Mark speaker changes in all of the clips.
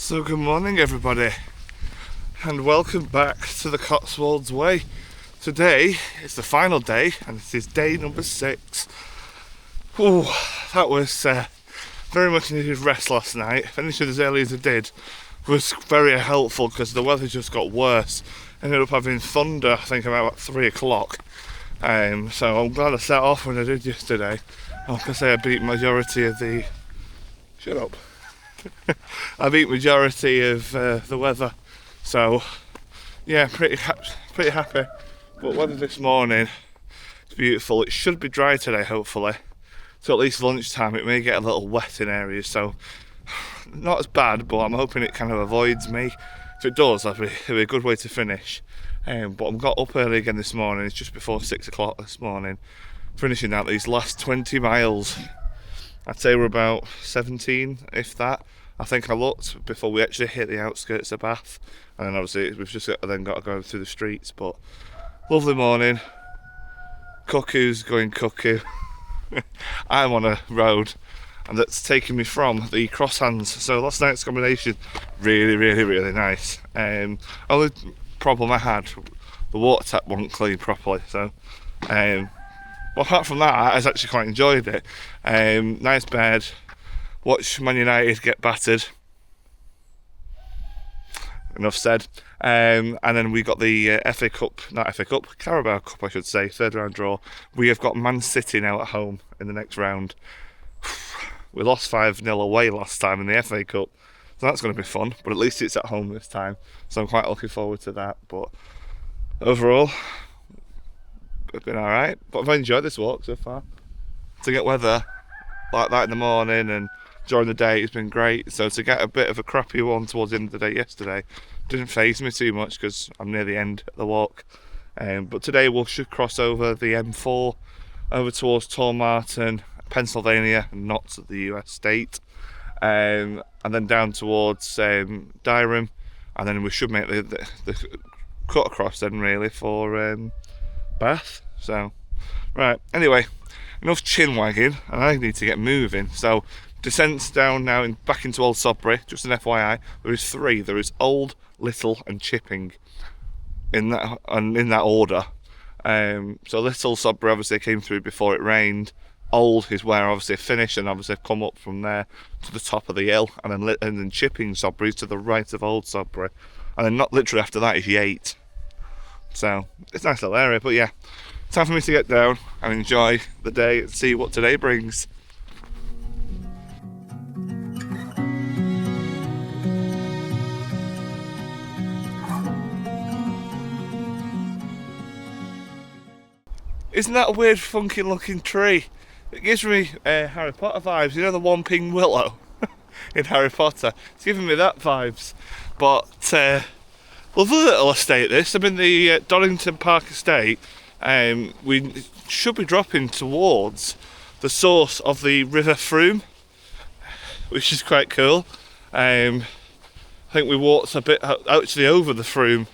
Speaker 1: So good morning everybody, and welcome back to the Cotswold Way. Today is the final day, and it is day number 6. Ooh, that was very much needed rest last night. Finishing as early as I did was very helpful because the weather just got worse. Ended up having thunder, I think about 3 o'clock. So I'm glad I set off when I did yesterday. Like I say, I beat majority of the... Shut up. I beat majority of the weather, so yeah, pretty happy. But weather this morning is beautiful. It should be dry today, hopefully. So at least lunchtime it may get a little wet in areas, so not as bad, but I'm hoping it kind of avoids me. If it does, it'll be a good way to finish. But I've got up early again this morning. It's just before 6 o'clock this morning, finishing out these last 20 miles. I'd say we're about 17, if that. I think I looked before we actually hit the outskirts of Bath, and then obviously we've just then got to go through the streets. But lovely morning. Cuckoo's going cuckoo. I'm on a road, and that's taking me from the Crosshands. So last night's combination, really nice. Only problem I had, the water tap wasn't clean properly. So, well, apart from that, I actually quite enjoyed it. Nice bed. Watch Man United get battered. Enough said. And then we got the Carabao Cup, I should say, third round draw. We have got Man City now at home in the next round. We lost 5-0 away last time in the FA Cup, so that's going to be fun, but at least it's at home this time, so I'm quite looking forward to that. But overall, it's been alright, but I've enjoyed this walk so far. To get weather like that in the morning and during the day, it's been great. So to get a bit of a crappy one towards the end of the day yesterday didn't faze me too much because I'm near the end of the walk. But today we should cross over the M4 over towards Tormarton, Pennsylvania, not the US state, and then down towards Durham, and then we should make the cut across then really for Bath. So right, anyway, enough chin wagging, and I need to get moving. So descents down now back into Old Sodbury. Just an FYI, there is 3. There is Old, Little and Chipping in that order. So Little Sodbury obviously came through before it rained. Old is where obviously finished, and obviously I've come up from there to the top of the hill, and then Chipping Sodbury is to the right of Old Sodbury, and then not literally after that is Yate. So it's a nice little area. But yeah, time for me to get down and enjoy the day and see what today brings. Isn't that a weird, funky looking tree? It gives me Harry Potter vibes. You know the Whomping Willow in Harry Potter? It's giving me that vibes. But lovely little estate this. I'm in the Donington Park estate. We should be dropping towards the source of the River Froome, which is quite cool. I think we walked a bit actually over the Froome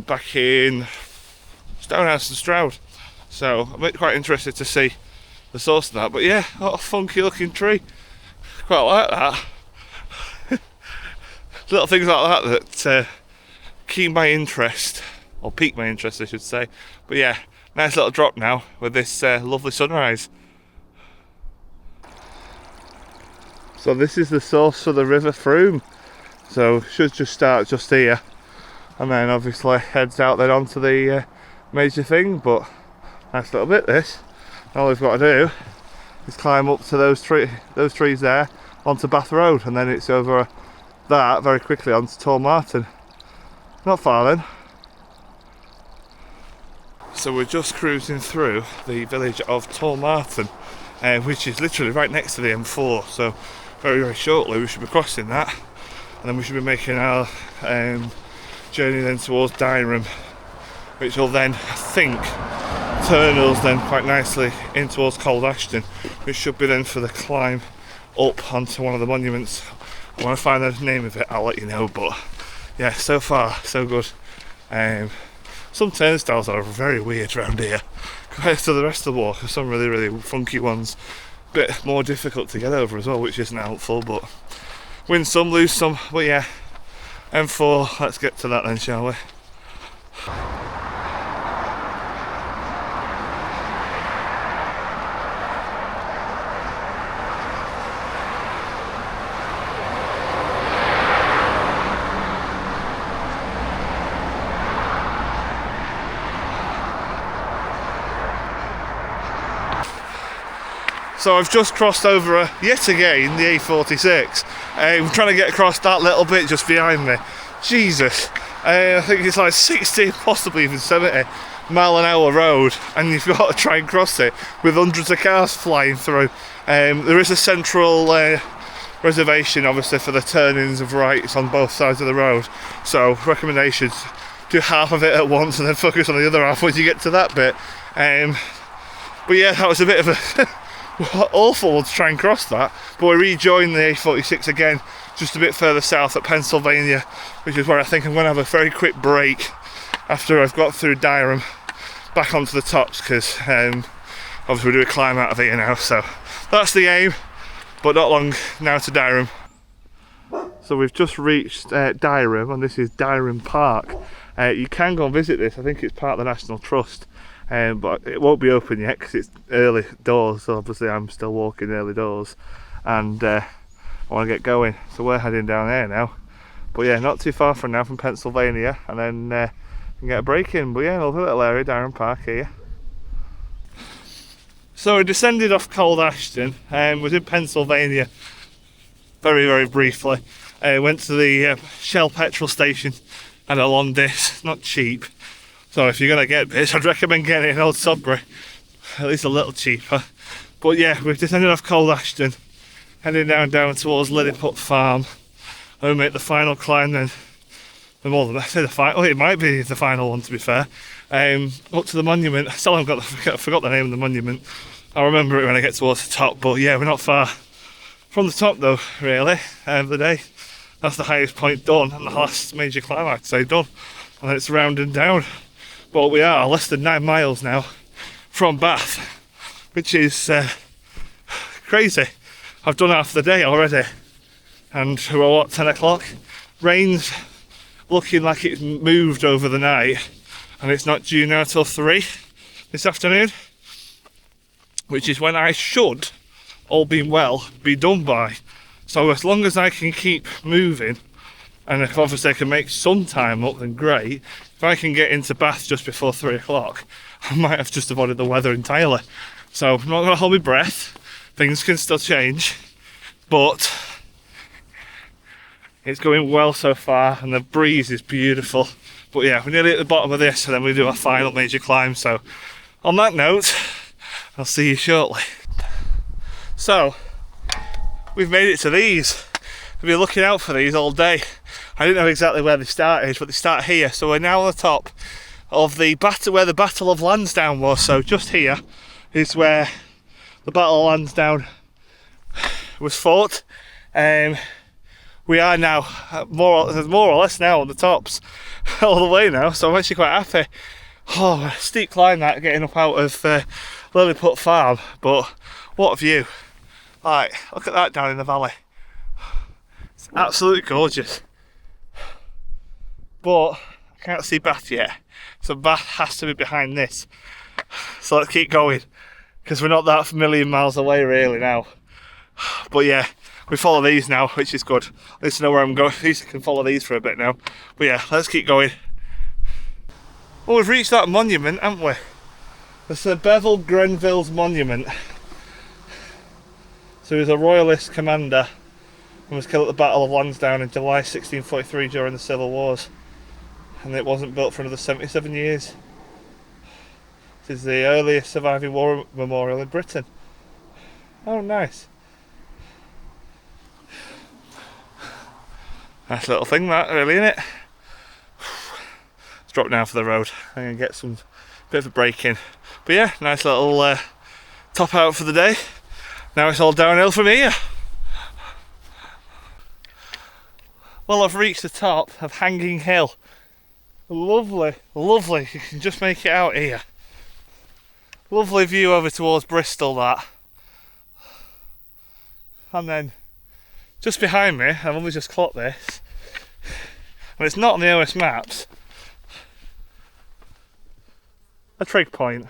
Speaker 1: back in Stonehouse and Stroud. So I'm quite interested to see the source of that. But yeah, what a funky looking tree. Quite like that. Little things like that keep my interest, or pique my interest I should say. But yeah, nice little drop now with this lovely sunrise. So this is the source of the River Froome. So should just start just here, and then obviously heads out then onto the major thing. But nice little bit this. All we've got to do is climb up to those trees there onto Bath Road, and then it's over that very quickly onto Tormarton. Not far then. So we're just cruising through the village of Tormarton, which is literally right next to the M4. So very shortly we should be crossing that, and then we should be making our journey then towards Durham, which will then, I think, turn us then quite nicely in towards Cold Ashton, which should be then for the climb up onto one of the monuments. When I find the name of it, I'll let you know. But yeah, so far so good. Some turnstiles are very weird around here compared to the rest of the walk. There's some really funky ones, bit more difficult to get over as well, which isn't helpful. But Win some, lose some, but yeah, M4, let's get to that then, shall we? So I've just crossed over yet again the A46. I'm trying to get across that little bit just behind me. Jesus, I think it's like 60, possibly even 70 mile an hour road, and you've got to try and cross it with hundreds of cars flying through. There is a central reservation obviously for the turnings of rights on both sides of the road, so recommendations: do half of it at once and then focus on the other half when you get to that bit. But yeah, that was a bit of a awful to try and cross that, but we rejoined the A46 again just a bit further south at Pennsylvania, which is where I think I'm going to have a very quick break after I've got through Durham back onto the tops, because obviously we do a climb out of here now, so that's the aim, but not long now to Durham. So we've just reached Durham, and this is Durham Park. You can go and visit this. I think it's part of the National Trust. But it won't be open yet because it's early doors, so obviously I'm still walking early doors, and I want to get going, so we're heading down there now. But yeah, not too far from now, from Pennsylvania, and then can get a break in. But yeah, lovely little area, Durham Park here. So we descended off Cold Ashton and was in Pennsylvania very, very briefly. Went to the Shell petrol station, had a long dish, not cheap. So if you're going to get this, I'd recommend getting it in Old Sodbury, at least a little cheaper. But yeah, we've descended off Cold Ashton, heading down towards Lilliput Farm, and we make the final climb then. More than I say the final, it might be the final one to be fair. Up to the monument. I still haven't forgot the name of the monument. I'll remember it when I get towards the top, but yeah, we're not far from the top though, really, of the day. That's the highest point done, and the last major climb I'd say done, and then it's rounding down. But we are less than 9 miles now from Bath, which is crazy. I've done half the day already, and we're what, 10 o'clock? Rain's looking like it's moved over the night, and it's not due now till 3 this afternoon, which is when I should, all being well, be done by. So as long as I can keep moving, and if obviously I can make some time up, then great. If I can get into Bath just before 3 o'clock, I might have just avoided the weather entirely. So I'm not going to hold my breath. Things can still change, but it's going well so far, and the breeze is beautiful. But yeah, we're nearly at the bottom of this, and then we do our final major climb. So on that note, I'll see you shortly. So we've made it to these. I've been looking out for these all day. I didn't know exactly where they started, but they start here. So we're now on the top of the battle, where the Battle of Lansdowne was. So just here is where the Battle of Lansdowne was fought. We are now more or less now on the tops all the way now. So I'm actually quite happy. Oh, a steep climb that, getting up out of Lilliput Farm, but what a view! Right, look at that down in the valley. It's absolutely gorgeous. But I can't see Bath yet, so Bath has to be behind this. So let's keep going, because we're not that million miles away really now. But yeah, we follow these now, which is good. At least I know where I'm going. At least I can follow these for a bit now. But yeah, let's keep going. Well, we've reached that monument, haven't we? The Sir Bevil Grenville's monument. So he was a royalist commander and was killed at the Battle of Lansdowne in July 1643 during the Civil Wars. And it wasn't built for another 77 years. This is the earliest surviving war memorial in Britain. Oh, nice. Nice little thing that, really, isn't it? Let's drop down for the road and get some bit of a break in. But yeah, nice little top out for the day. Now it's all downhill from here. Well, I've reached the top of Hanging Hill. Lovely, lovely. You can just make it out here. Lovely view over towards Bristol, that. And then just behind me, I've only just clocked this, and it's not on the OS maps, a trig point.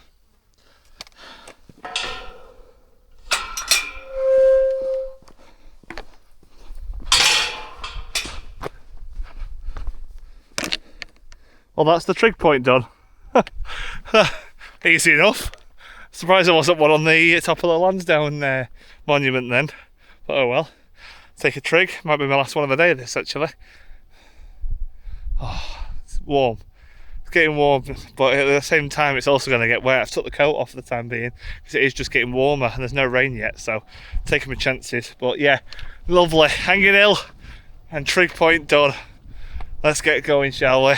Speaker 1: Well, that's the trig point done. Easy enough. Surprised there wasn't one on the top of the Lansdowne monument then. But oh well. Take a trig. Might be my last one of the day, this actually. Oh, it's warm. It's getting warm, but at the same time it's also going to get wet. I've took the coat off for the time being because it is just getting warmer and there's no rain yet, so taking my chances. But yeah, lovely. Hanging Hill and trig point done. Let's get going, shall we?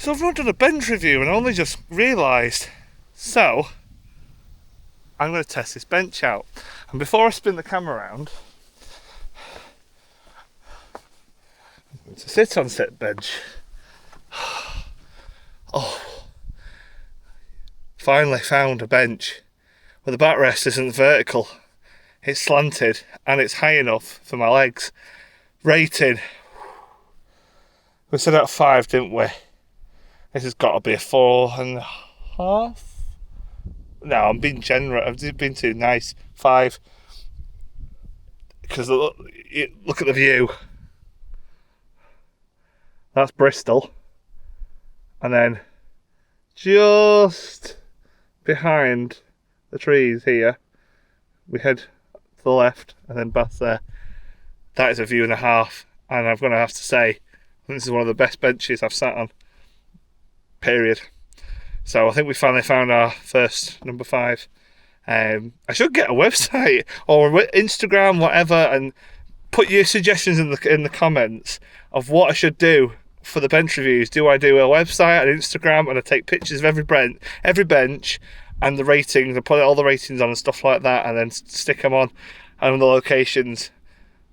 Speaker 1: So I've not done a bench review and I only just realised. So I'm going to test this bench out. And before I spin the camera around, I'm going to sit on said bench. Oh, finally found a bench where the backrest isn't vertical. It's slanted and it's high enough for my legs. Rating. We said out of 5, didn't we? This has got to be a 4.5. No, I'm being generous. I've been too nice. 5. Because look at the view. That's Bristol. And then just behind the trees here, we head to the left and then past there. That is a view and a half. And I'm going to have to say, I think this is one of the best benches I've sat on. Period. So I think we finally found our first number 5. I should get a website or Instagram, whatever, and put your suggestions in the comments of what I should do for the bench reviews. Do I do a website, an Instagram, and I take pictures of every bench and the ratings, and put all the ratings on and stuff like that, and then stick them on and the locations?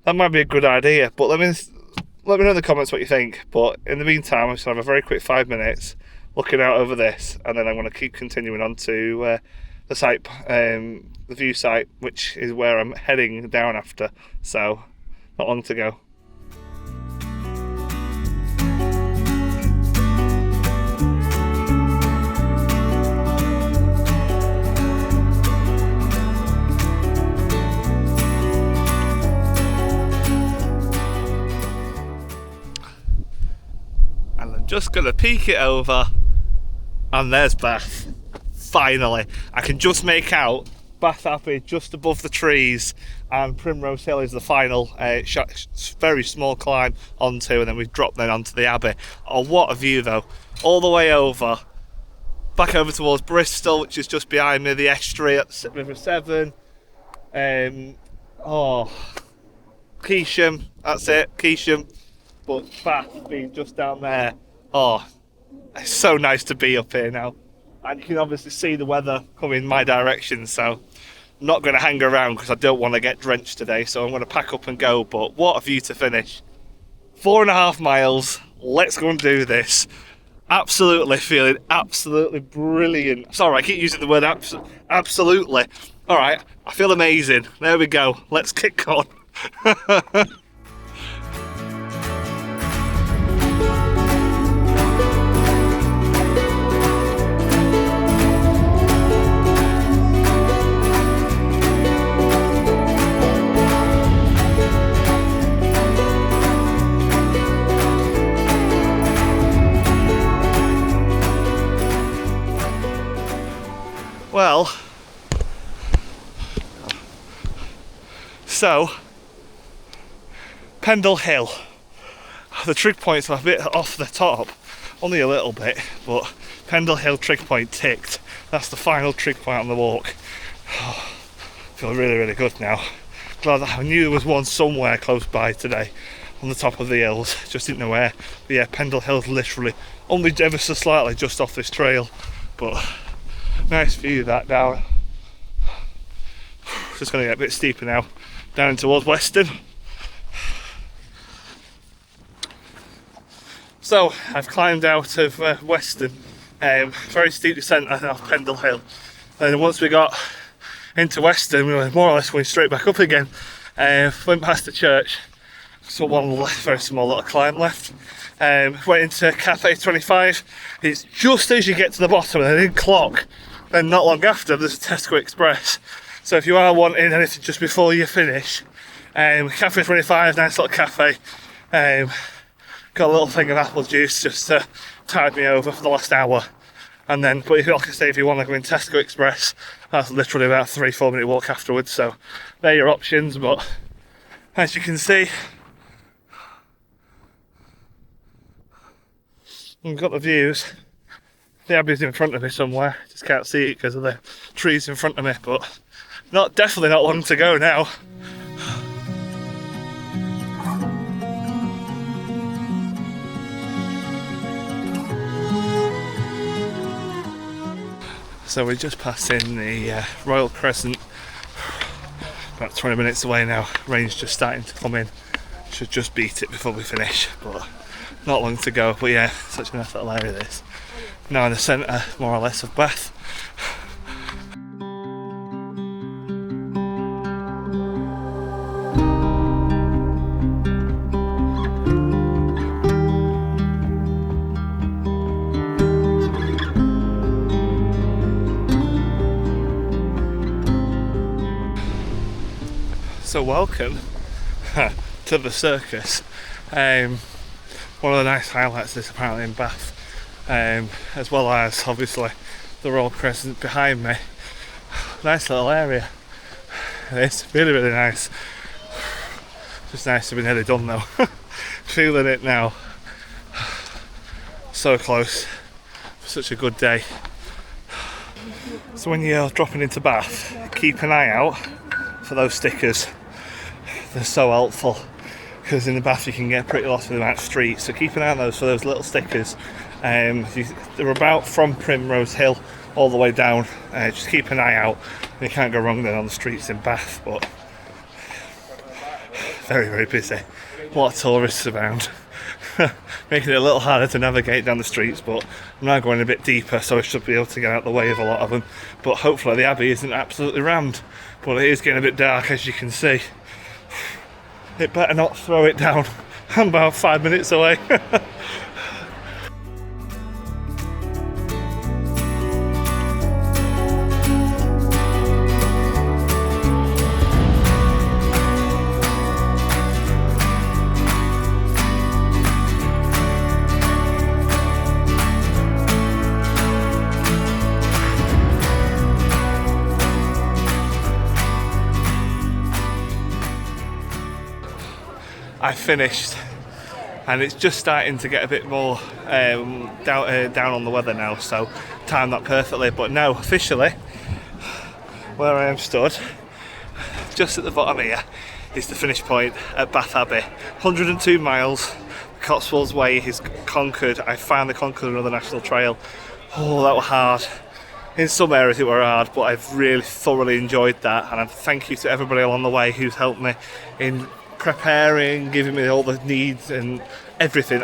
Speaker 1: That might be a good idea. But let me know in the comments what you think. But in the meantime, I'm just going to have a very quick 5 minutes looking out over this, and then I'm going to keep continuing on to the site, the view site, which is where I'm heading down after. So, not long to go. And I'm just going to peek it over. And there's Bath. Finally. I can just make out Bath Abbey just above the trees, and Primrose Hill is the final very small climb onto, and then we drop then onto the Abbey. Oh, what a view though. All the way over, back over towards Bristol, which is just behind me, the estuary at River Severn. Keesham, that's it, Keesham. But Bath being just down there. Oh, it's so nice to be up here now. And you can obviously see the weather coming my direction, so I'm not going to hang around because I don't want to get drenched today, so I'm going to pack up and go. But what a view to finish. 4.5 miles. Let's go and do this. Absolutely feeling absolutely brilliant. Sorry, I keep using the word absolutely. All right, I feel amazing. There we go. Let's kick on. Well, so Pendle Hill. The trig points are a bit off the top, only a little bit, but Pendle Hill trig point ticked. That's the final trig point on the walk. Oh, I feel really, really good now. Glad that I knew there was one somewhere close by today on the top of the hills, just didn't know where. But yeah, Pendle Hill's literally only ever so slightly just off this trail, but nice view that down. Just going to get a bit steeper now, down towards Weston. So I've climbed out of Weston, very steep descent off Pendle Hill. And once we got into Weston, we were more or less going straight back up again. Went past the church, so one very small little climb left. Went into Cafe 25. It's just as you get to the bottom, and then in clock, then not long after, there's a Tesco Express. So if you are wanting anything just before you finish, Cafe 25, nice little cafe. Got a little thing of apple juice just to tide me over for the last hour. And then, but like I say, if you want to go in Tesco Express, that's literally about a 3-4 minute walk afterwards. So they're your options. But as you can see, we've got the views. The Abbey's in front of me somewhere. Just can't see it because of the trees in front of me. But definitely not long to go now. So we're just passing the Royal Crescent, about 20 minutes away now. Rain's just starting to come in. Should just beat it before we finish, but not long to go. But yeah, such a nice little area this. Now in the centre, more or less, of Bath. So welcome to the circus. One of the nice highlights is apparently in Bath, as well as obviously the Royal Crescent behind me. Nice little area. It's really, really nice. Just nice to be nearly done though. Feeling it now. So close. Such a good day. So when you're dropping into Bath, keep an eye out for those stickers. They're so helpful because in the Bath you can get pretty lost with the amount of streets, so keep an eye on those for those little stickers. They're about from Primrose Hill all the way down. Just keep an eye out. You can't go wrong then on the streets in Bath, but very, very busy. A lot of tourists around. Making it a little harder to navigate down the streets, but I'm now going a bit deeper, so I should be able to get out of the way of a lot of them. But hopefully the Abbey isn't absolutely rammed, but it is getting a bit dark, as you can see. It better not throw it down. I'm about 5 minutes away. I finished, and it's just starting to get a bit more down on the weather now, so timed that perfectly. But now officially where I am stood just at the bottom here is the finish point at Bath Abbey. 102 miles, Cotswold Way is conquered. I finally conquered another national trail. Oh, that was hard. In some areas it were hard, but I've really thoroughly enjoyed that, and I thank you to everybody along the way who's helped me in preparing, giving me all the needs and everything.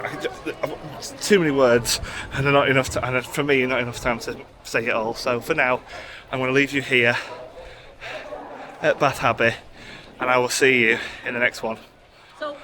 Speaker 1: Too many words, and not enough and for me not enough time to say it all. So for now I'm going to leave you here at Bath Abbey, and I will see you in the next one.